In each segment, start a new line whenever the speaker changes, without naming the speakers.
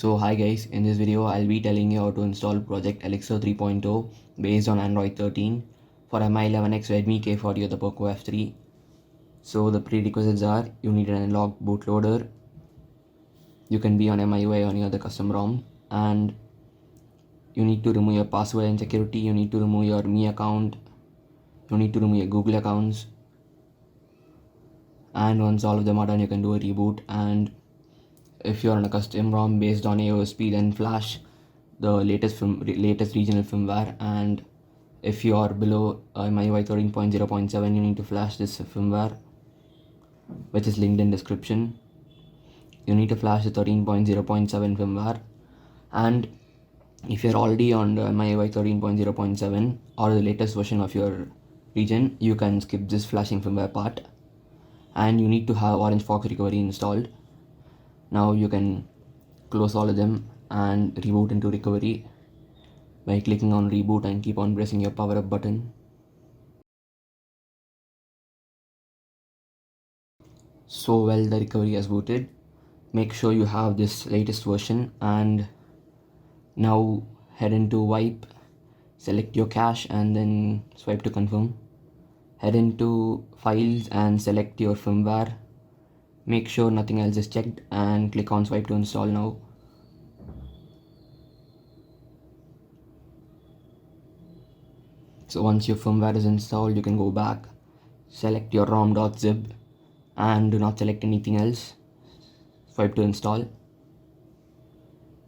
So hi guys, in this video I'll be telling you how to install project Elixir 3.0 based on Android 13 for Mi11X Redmi K40 or the Poco F3. So the prerequisites are you need an analog bootloader, you can be on MIUI or any other custom ROM, and you need to remove your password and security, you need to remove your Me account, you need to remove your Google accounts, and once all of them are done you can do a reboot. And if you're on a custom ROM based on AOSP, then flash the latest regional firmware, and if you are below MIUI 13.0.7 you need to flash this firmware, which is linked in description. You need to flash the 13.0.7 firmware, and if you're already on the MIUI 13.0.7 or the latest version of your region, you can skip this flashing firmware part, and you need to have Orange Fox recovery installed. Now you can close all of them and reboot into recovery by clicking on reboot and keep on pressing your power up button. So well, the recovery has booted. Make sure you have this latest version, and now head into wipe, select your cache and then swipe to confirm. Head into files and select your firmware. Make sure nothing else is checked and click on swipe to install now. So once your firmware is installed, you can go back, select your rom.zip and do not select anything else. Swipe to install.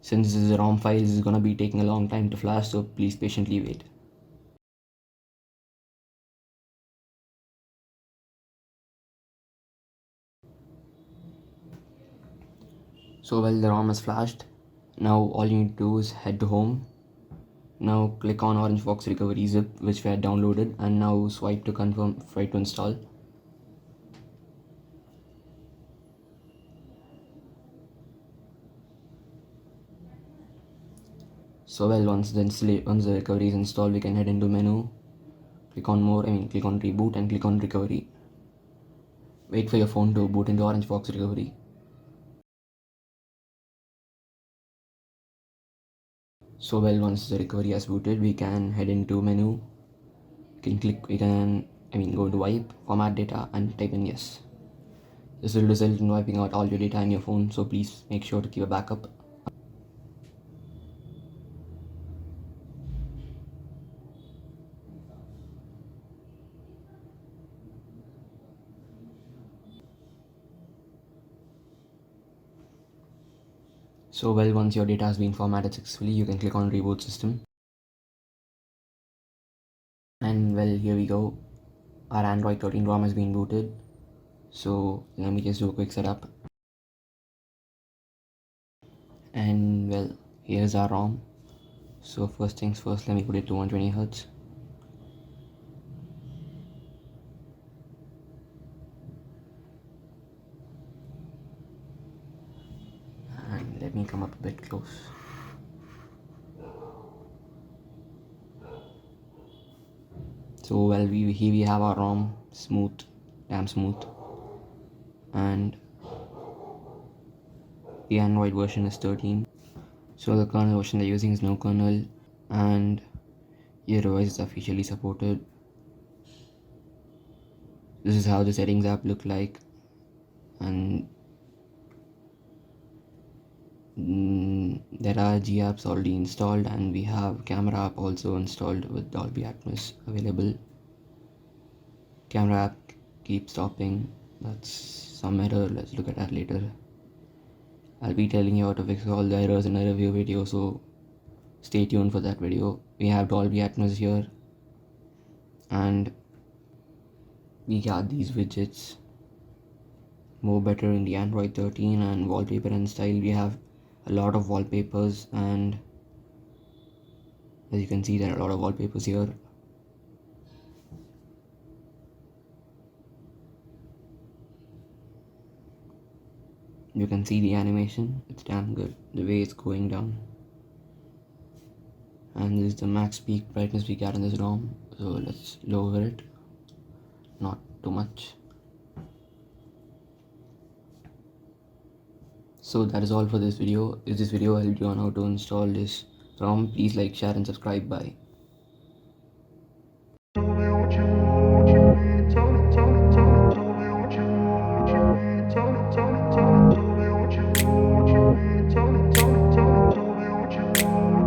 Since this is a ROM file, this is gonna be taking a long time to flash, so please patiently wait. So well, the ROM is flashed. Now all you need to do is head to home. Now click on Orange Fox recovery zip which we had downloaded, and now swipe to confirm, swipe to install. So well, once the recovery is installed, we can head into menu, click on click on reboot and click on recovery. Wait for your phone to boot into Orange Fox recovery. So well, once the recovery has booted, we can head into menu. Go into wipe, format data and type in yes. This will result in wiping out all your data in your phone, so please make sure to keep a backup. So well, once your data has been formatted successfully, you can click on reboot system. And well, here we go. Our Android 13 ROM has been booted. So let me just do a quick setup. And well, here's our ROM. So first things first, let me put it to 120 Hz. And let me come up a bit close. So well, here we have our ROM, smooth, damn smooth, and the Android version is 13. So the kernel version they're using is no kernel, and your device is officially supported. This is how the settings app look like, and there are G apps already installed, and we have camera app also installed with Dolby Atmos available. Camera app keeps stopping, that's some error, let's look at that later. I'll be telling you how to fix all the errors in a review video, so stay tuned for that video. We have Dolby Atmos here, and we got these widgets more better in the Android 13, and wallpaper and style. We have a lot of wallpapers, and as you can see there are a lot of wallpapers here. You can see the animation, it's damn good the way it's going down. And this is the max peak brightness we got in this ROM, so let's lower it, not too much. So that is all for this video. If this video helped you on how to install this ROM, please like, share and subscribe. Bye.